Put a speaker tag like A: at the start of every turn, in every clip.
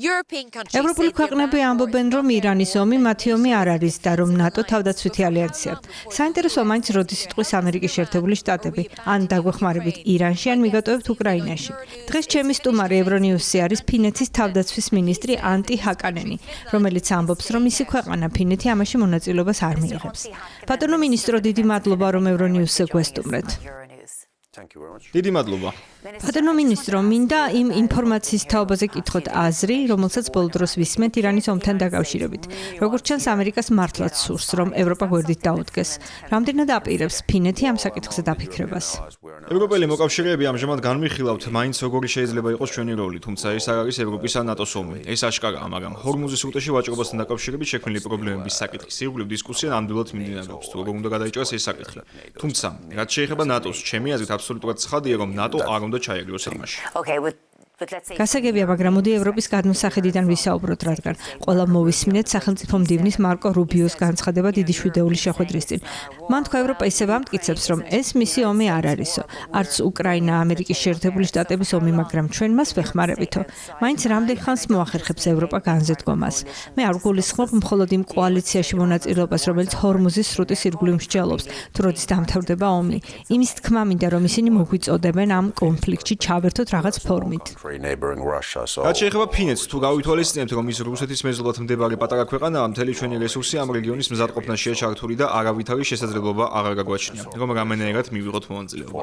A: ევროპული ქვეყნები ამბობენ, რომ ირანის ომი მათი ომი არ არის და რომ ნატო თავდაცვითი ალიანსია. საინტერესოა მაინც როდის იტყვის ამერიკის შეერთებული შტატები, ან დაგვეხმარებით ირანში, ან მიგატოვებთ უკრაინაში. დღეს ჩემი სტუმარი ევრონიუსზე არის ფინეთის თავდაცვის მინისტრი ანტი ჰაკანენი, რომელიც ამბობს, რომ მისი ქვეყანა ფინეთი ამაში მონაწილეობას არ მიიღებს. ბატონო მინისტრო, დიდი მადლობა, რომ ევრონიუსზე გვესტუმრეთ.
B: დიდი მადლობა.
A: ბატონო მინისტრო, მინდა იმ ინფორმაციის თაობაზე კითხოთ აზრი, რომელსაც ბოლო დროს ვისმენთ ირანის ომთან დაკავშირებით. როგორც ჩანს, ამერიკას მართლაც სურს, რომ ევროპა გვერდით დაუდგეს. რამდენად აპირებს ფინეთი ამ საკითხზე დაფიქრებას?
B: ევროპელი მოკავშირეები ამჟამად განვიხილავთ, მაინც როგორი შეიძლება იყოს ჩვენი როლი, თუმცა ეს არ არის ევროპის ან ნატოს ომი. ეს აშკარაა, მაგრამ ჰორმუზის უტეში ვაჭრობასთან დაკავშირებით შექმნილი პრობლემების საკითხის ირგვლივ დისკუსია ნამდვილად მიმდინარეობს, თუ როგორ უნდა გადაიჭრას ეს საკითხი. თუმცა, რაც შეეხება ნატოს, ჩემი აზრით აბსოლუტურად ცხადია, რომ ნატო არ უნდა ჩაეგროს ამაში.
A: გასაგებია, მაგრამ მოდი ევროპის გადმოსახედიდან ვისაუბროთ, რადგან ყველა მოვისმინეთ სახელმწიფო მდივნის მარკო რუბიოს განცხადება დიდი შვიდეულის შეხვედრის წინ. მან თქვა, ევროპა ისევ ამტკიცებს, რომ ეს მისი ომი არ არისო. არც უკრაინა, ამერიკის შეერთებული შტატების ომი, მაგრამ ჩვენ მას ვეხმარებითო. მაინც რამდენ ხანს მოახერხებს ევროპა განზედგომას. მე არ გულისხმობ მხოლოდ იმ კოალიციაში მონაწილეობას, რომელიც ჰორმუზის სრუტის ირგვლივ მსჯელობს, თუ როდის დამთავრდება ომი. იმის თქმა მინდა, რომ ისინი მოგვიწოდებენ ამ კონფლიქტში ჩავერთოთ რაღაც ფორმით.
B: რაც შეეხება ფინეთს, თუ გავითვალისწინებთ, რომ ის რუსეთის მეზობლად მთმდებარე პატარა ქვეყანაა, მთელი ჩვენი რესურსი ამ რეგიონის მზადყოფნაშია ჩართული და არავითარი შესაძლებლობა აღარ გაგვაჩნია, რომ რამენერად მივიღოთ მონაწილეობა.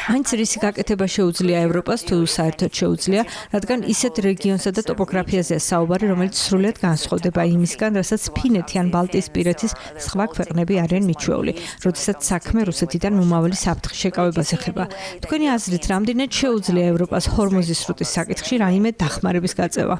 A: მაინც რისი გაკეთება შეუძლია ევროპას, თუ საერთოდ შეუძლია, რადგან ისეთ რეგიონსა და ტოპოგრაფიაზეა საუბარი, რომელიც სრულიად განსხვავდება იმისგან, რასაც ფინეთი ან ბალტიისპირეთის სხვა ქვეყნები არიან მიჩვეული, როდესაც საქმე რუსეთიდან მომავალი საფრთხის შეკავებას ეხება. თქვენი აზრით, რამდენად შეუძლია ევროპას ჰორმუზის სრუტის საკითხში რაიმე დახმარების გაწევა?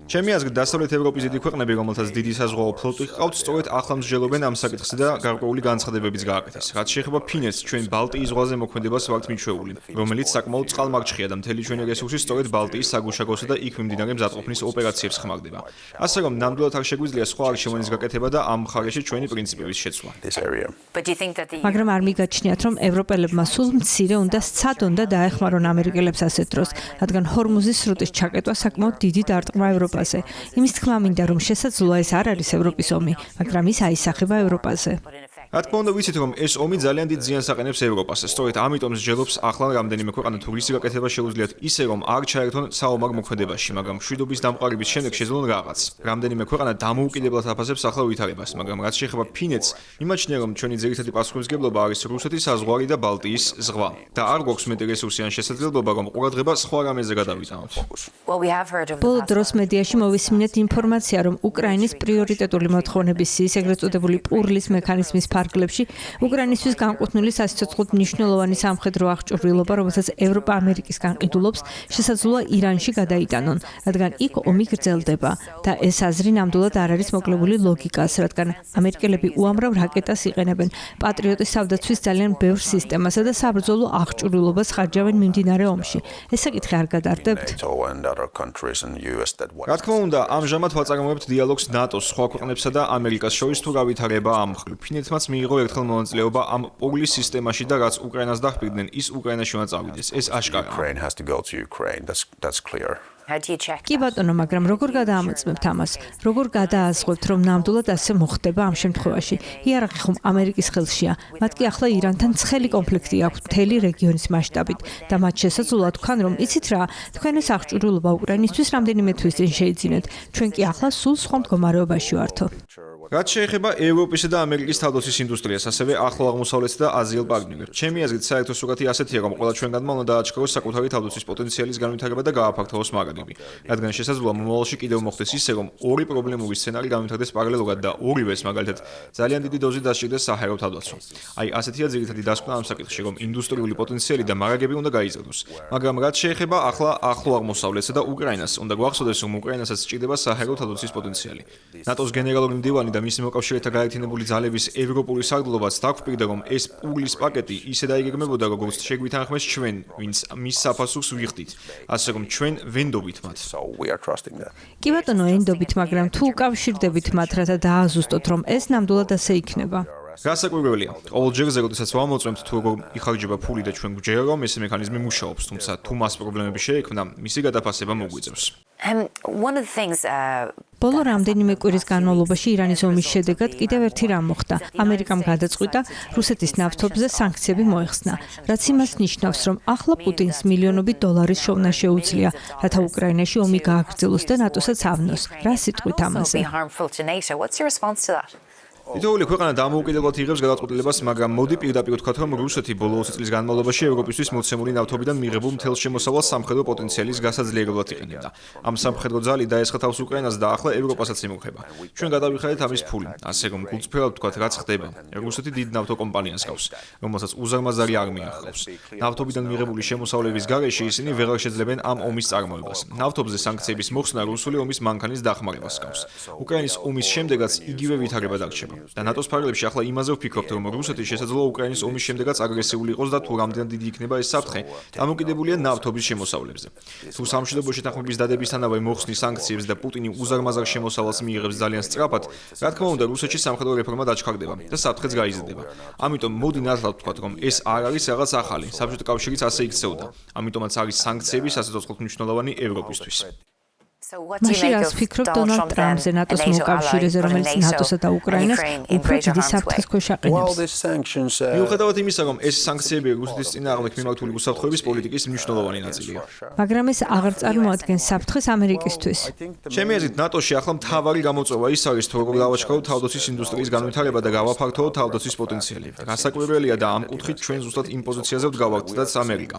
B: ჩემი აზრით, დასავლეთ ევროპის დიდი ქვეყნები, რომელთაც დიდი საზღვაო ფლოტი ჰყავთ, სწორედ ახლა მსჯელობენ ამ საკითხზე და გარკვეული განცხადებებიც გააკეთეს. რაც შეეხება ფინეთს, ჩვენ ბალტიის ზღვაზე მოქმედებას ვართ მიჩვეული, რომელიც საკმაოდ წყალმარჩხია და მთელი ჩვენი რესურსი სწორედ ბალტიის საგუშაგოსა და იქ მიმდინარე მზადყოფნის ოპერაციებს ხმარდება. ასე რომ, ნამდვილად არ შეგვიძლია სხვა არჩევანის გაკეთება და ამ მხარეში ჩვენი პრინციპების შეცვლა.
A: მაგრამ არ მიგაჩნიათ, რომ ევროპელებმა სულ მცირე უნდა სცადონ და დაეხმარონ ამერიკელებს ასეთ დროს, რადგან ჰორმუზის სრუტის ჩაკეტვა საკმაოდ დიდი დარტყმა ევროპაზე. იმის თქმა მინდა, რომ შესაძლოა ეს არ არის ევროპის ომი, მაგრამ ის აისახება ევროპაზე.
B: რა თქმა უნდა, ვიცით, რომ ეს ომი ძალიან დიდ ზიანს აყენებს ევროპას. სწორედ ამიტომ მსჯელობს ახლა რამდენიმე ქვეყანა თუ რისი გაკეთება შეუძლიათ ისე, რომ არ ჩაერთონ საომარ მოქმედებაში, მაგრამ მშვიდობის დამყარების შემდეგ შეძლონ რაღაც. რამდენიმე ქვეყანა დამოუკიდებლად აფასებს ახლა ვითარებას, მაგრამ რაც შეეხება ფინეთს, იმაჩნია, რომ ჩვენი ძირითადი პასუხისმგებლობა არის რუსეთის საზღვარი და ბალტიის ზღვა. და არ გვაქვს მეტი რესურსი ან შესაძლებლობა, რომ ყურადღება სხვა რამეზე გადავიტანოთ.
A: ბოლო დროს მედიაში მოვისმინეთ ინფორმაცია, რომ უკრაინის პრიორიტეტული მოთხოვნების სიის ეგრეთ წოდებული პურლის მექანიზმის ფარგლებში უკრაინისთვის განკუთვნილი სასიცოცხლოდ მნიშვნელოვანი სამხედრო აღჭურვილობა, რომელსაც ევროპა ამერიკის განყიდულობს, შესაძლოა ირანში გადაიტანონ, რადგან იქ ომი გრძელდება და ეს აზრი ნამდვილად არ არის მოკლებული ლოგიკას, რადგან ამერიკელები უამრავ რაკეტას იყენებენ, პატრიოტის თავდაცვის ძალიან ბევრ სისტემასა და საბრძოლო აღჭურვილობას ხარჯავენ მიმდინარე ომში. ეს საკითხი არ გადარდებთ?
B: რა თქმა უნდა, ამჟამად ვაწარმოებთ დიალოგს ნატოს სხვა ქვეყნებსა და ამერიკას შორის თუ გავითარება ამ მხრივ. ფინეთმაც მიიღო ერთხელ მონაწილეობა ამ პურლის სისტემაში და რაც უკრაინას დაჰყიდნენ, ის უკრაინაში უნდა წავიდეს. ეს აშკარაა. კი ბატონო, მაგრამ როგორ გადაამოწმებთ ამას? როგორ გადააზღვევთ, რომ ნამდვილად ასე მოხდება ამ შემთხვევაში? იარაღი ხომ ამერიკის ხელშია. მათ კი ახლა ირანთან ცხელი კონფლიქტი აქვს მთელი რეგიონის მასშტაბით და მათ შესაძლოა თქვან, რომ იცით რა, თქვენ ეს აღჭურვილობა უკრაინისთვის რამდენიმე თვის წინ შეიძინეთ. ჩვენ კი ახლა სულ სხვა მდგომარეობაში ვართო. რაც შეეხება ევროპისა და ამერიკის თავდაცვის ინდუსტრიას, ასევე ახლო აღმოსავლეთს და აზიელ პარტნიორებს. ჩემი აზრით, საერთო სურათი ასეთია, რომ ყველა ჩვენგანმა უნდა დააჩქაროს საკუთარი თავდაცვის პოტენციალის განვითარება და გააფართოვოს მაგალითი. რადგან შესაძლოა მომავალში კიდევ მოხდეს ისე, რომ ორი პრობლემური სცენარი განვითარდეს პარალელურად და ორივეს მაგალითად ძალიან დიდი დოზით დასჭირდეს საჰაერო თავდაცვა. აი, ასეთია ძირითადი დასკვნა ამ საკითხში, რომ ინდუსტრიული პოტენციალი და მარაგები უნდა გაიზრდოს. მაგრამ რაც შეეხება ახლა ახლო აღმოსავლეთსა და უკრაინას, უნდა გვახსოვდეს, რომ უკრაინასაც სჭირდება საჰაერო თავდაცვის პოტენციალი. ნატოს გენერალური მდივანი და მისი მოკავშირეთა გაერთიანებული ძალების ევროპული სარდლობაც დაგვპირდა, რომ ეს პურლის პაკეტი ისე დაიგეგმებოდა, როგორც შეგვითანხმეს ჩვენ, ვინც მის საფასურს ვიხდით. ასე რომ ჩვენ ვენდობით მათ.
A: კი ბატონო, ენდობით, მაგრამ თუ უკავშირდებით მათ, რათა დააზუსტოთ, რომ ეს ნამდვილად ასე იქნება.
C: გასაკვირველია, ყოველჯერზე, როდესაც ვამოწმებთ თუ როგორ იხარჯება ფული და ჩვენ გვჯერა, რომ ეს მექანიზმი მუშაობს, თუმცა თუ მას პრობლემები შეექმნა, მისი გადაფასება მოგვიწევს.
A: ბოლო რამდენიმე კვირის განმავლობაში ირანის ომის შედეგად კიდევ ერთი რამ მოხდა. ამერიკამ გადაწყვიტა რუსეთის ნავთობზე სანქციები მოეხსნა, რაც იმას ნიშნავს, რომ ახლა პუტინს მილიონობით დოლარის შოვნა შეუძლია, რათა უკრაინაში ომი გააგრძელოს და ნატოსაც ავნოს. რა სიტყვით ამაზე?
C: თითოეული ქვეყანა დამოუკიდებლად იღებს გადაწყვეტილებას, მაგრამ მოდი პირდაპირ ვთქვათ, რომ რუსეთი ბოლო 20 წლის განმავლობაში ევროპისთვის მოცემული ნავთობიდან მიღებულ მთელ შემოსავალს სამხედრო პოტენციალის გასაძლიერებლად იყენებდა. ამ სამხედრო ძალით დაესხა თავს უკრაინას და ახლა ევროპასაც იმოხება. ჩვენ გადავიხადეთ ამის ფული, ასე რომ გულწრფელად ვთქვათ, რაც ხდება. რუსეთი დიდ ნავთო კომპანიას ჰყავს, რომელსაც უზარმაზარი არმია ჰყავს. ნავთობიდან მიღებული შემოსავლების გარეშე ისინი ვეღარ შეძლებენ ამ ომის წარმოებას. ნავთობზე სანქციების მოხსნა რუსული ომის მანქანის დახმარებას ჰყავს. უკრაინის ომის შემდეგაც იგივე ვითარება დარჩება. და ნატოს ფარგლებში ახლა იმაზე ვფიქრობთ, რომ რუსეთი შესაძლოა უკრაინის ომის შემდეგაც აგრესიული იყოს და თუ რამდენად დიდი იქნება ეს საფრთხე, დამოკიდებულია ნავთობის შემოსავლებზე. თუ სამშვიდობო შეთანხმების დადებისთანავე მოხსნის სანქციებს და პუტინი უზარმაზარ შემოსავალს მიიღებს ძალიან სწრაფად, რა თქმა უნდა, რუსეთში სამხედრო რეფორმა დაჩქარდება და საფრთხეც გაიზრდება. ამიტომ მოდი ნათლად ვთქვათ, რომ ეს არ არის რაღაც ახალი. საბჭოთა კავშირიც ასე იქცეოდა. ამიტომაც არის სანქციები სასიცოცხლოდ მნიშვნელოვანი ევროპისთვის.
A: მაშინ რას ვფიქრობ დონალდ ტრამპზე ნატოს მოკავშირეზე, რომელიც ნატოსა და უკრაინას უფრო დიდი საფრთხის ქვეშ აყენებს?
C: მიუხედავად იმისა, რომ ეს სანქციები რუსეთის წინააღმდეგ მიმართული უსაფრთხოების პოლიტიკის მნიშვნელოვანი ნაწილია.
A: მაგრამ ეს აღარ წარმოადგენს საფრთხეს ამერიკისთვის.
C: ჩემი აზრით, ნატოში ახლა მთავარი გამოწვევა ის არის, თუ როგორ დავაჩქაროთ თავდაცვის ინდუსტრიის განვითარება და გავაფართოვოთ თავდაცვის პოტენციალი. გასაკვირველია და ამ კუთხით ჩვენ ზუსტად იმ პოზიციაზე ვდგავართ, სადაც ამერიკა.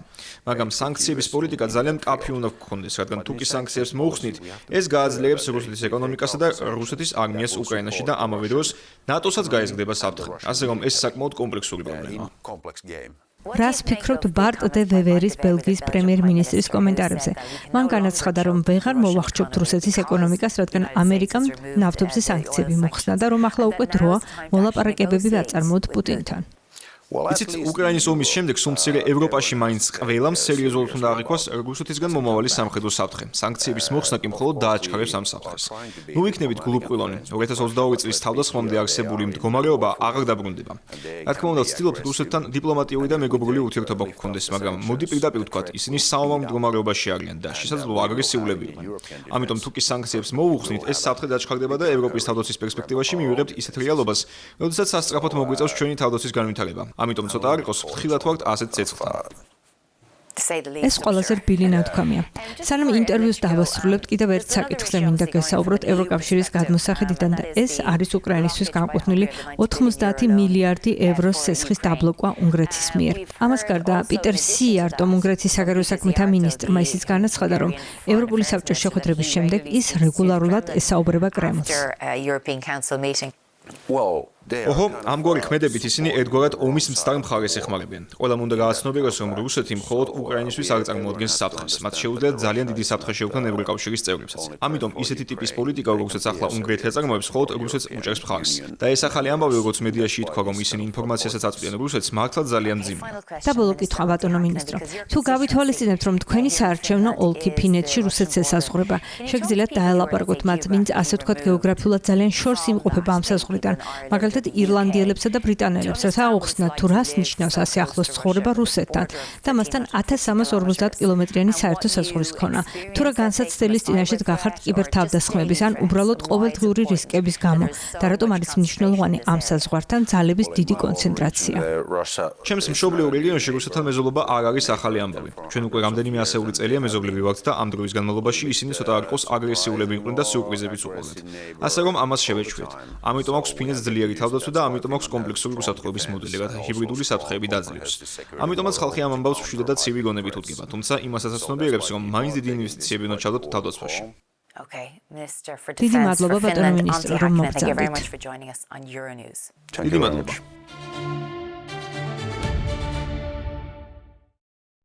C: მაგრამ სანქციების პოლიტიკა ძალიან მკაფიო უნდა გქონდეს, რადგან თუ კი სანქციებს მოუხსნით, ეს გააძლიერებს რუსეთის ეკონომიკასა და რუსეთის არმიას უკრაინაში და ამავე დროს ნატოსაც გაიზრდება საფრთხე. ასე რომ ეს საკმაოდ კომპლექსური პრობლემაა.
A: რას ფიქრობთ ბარტ დე ვევერის ბელგიის პრემიერ-მინისტრის კომენტარებზე? მან განაცხადა, რომ ვეღარ მოვახშობთ რუსეთის ეკონომიკას, რადგან ამერიკამ ნავთობზე სანქციები მოხსნა და რომ ახლა უკვე დროა მოლაპარაკებები ვაწარმოოთ პუტინთან.
C: იცით, უკრაინის ომის შემდეგ სულ ევროპაში მაინც ყველამ სერიოზულად უნდა აღიქვას რუსეთისგან მომავალი სამხედრო საფრთხე. სანქციების მოხსნა კი მხოლოდ დააჩქარებს ამ საფრთხეს. ნუ იქნებით გულუბრყვილონი, 2022 წლის თავდასხმამდე არსებული მდგომარეობა აღარ დაბრუნდება. რა თქმა უნდა, ვცდილობთ რუსეთთან დიპლომატიური და მეგობრული ურთიერთობა გქონდეს, მაგრამ მოდი პირდაპირ ვთქვათ, ისინი საომარ მდგომარეობაში არიან და შესაძლოა აგრესიულები იყვნენ. ამიტომ თუ კი სანქციებს მოუხსნით, ეს საფრთხე დაჩქარდება და ევროპის თავდაცვის პერსპექტივაში მივიღებთ ისეთ რეალობას, როდესაც სასწრაფოდ მოგვიწევს ჩვენი თავდაცვის განვითარება. ამიტომ ცოტა არ იყოს ფრთხილად ვართ ასეთ ცეცხლთან.
A: ეს ყველაზე რბილი ნათქვამია. სანამ ინტერვიუს დავასრულებთ, კიდევ ერთ საკითხზე მინდა გესაუბროთ ევროკავშირის გადმოსახედიდან და ეს არის უკრაინისთვის განკუთვნილი 90 მილიარდი ევროს სესხის დაბლოკვა უნგრეთის მიერ. ამას გარდა პიტერ სიარტომ უნგრეთის საგარეო საქმეთა მინისტრმა ისიც განაცხადა, რომ ევროპული საბჭოს შეხვედრების შემდეგ ის რეგულარულად ესაუბრება კრემლს.
C: ოჰო, ამგვარი ქმედებით ისინი ერთგვარად ომის მცდარ მხარეს ეხმარებიან. ყველამ უნდა გააცნობიეროს, რომ რუსეთი მხოლოდ უკრაინისთვის არ წარმოადგენს საფრთხეს. მათ შეუძლიათ ძალიან დიდი საფრთხე შეუქმნან ევროკავშირის წევრებსაც. ამიტომ ისეთი ტიპის პოლიტიკა, როგორცაც ახლა უნგრეთი აწარმოებს, მხოლოდ რუსეთს უჭერს მხარს. და ეს ახალი ამბავი, როგორც მედიაში ითქვა, რომ ისინი ინფორმაციასაც აწვდიან რუსეთს, მართლაც ძალიან მძიმეა.
A: და ბოლო კითხვა, ბატონო მინისტრო. თუ გავითვალისწინებთ, რომ თქვენი საარჩევნო ოლქი ფინეთში რუსეთს ესაზღვრება, შეგიძლიათ დაელაპარაკოთ მათ, ვინც ასე ვთქვათ, გეოგრაფიულად ძალიან შორს იმყოფება ამ საზღვრიდან. მაგალითად ირლანდიელებსა და ბრიტანელებს, რათა აუხსნათ თუ რას ნიშნავს ასე ახლოს ცხოვრება რუსეთთან და მასთან 1350 კილომეტრიანი საერთო საზღვრის ქონა. თუ რა განსაცდელის წინაშე გახართ კიბერთავდასხმების ან უბრალოდ ყოველდღიური რისკების გამო და რატომ არის მნიშვნელოვანი ამ საზღვართან ძალების დიდი კონცენტრაცია?
C: ჩემს მშობლიურ რეგიონში რუსეთთან მეზობლობა არ არის ახალი ამბავი. ჩვენ უკვე რამდენიმე ასეული წელია მეზობლები ვართ და ამ დროის განმავლობაში ისინი ცოტა არ ყოს აგრესიულები იყვნენ და სიურპრიზებიც უყოლეთ. ასე რომ ამას შევეჩვიეთ. ამიტომ აქვს ფინეთს ძლიერი თავდაცვა და ამიტომ აქვს კომპლექსური უსაფრთხოების მოდელი, რათა ჰიბრიდული საფრთხეები დაძლევს. ამიტომაც ხალხი ამ ამბავს მშვიდად ცივი გონებით უდგება, თუმცა იმასაც ცნობიერებს, რომ მაინც დიდი ინვესტიციები უნდა ჩავდოთ თავდაცვაში.
A: დიდი მადლობა ბატონო მინისტრო, რომ მოგწამდით.
C: დიდი მადლობა.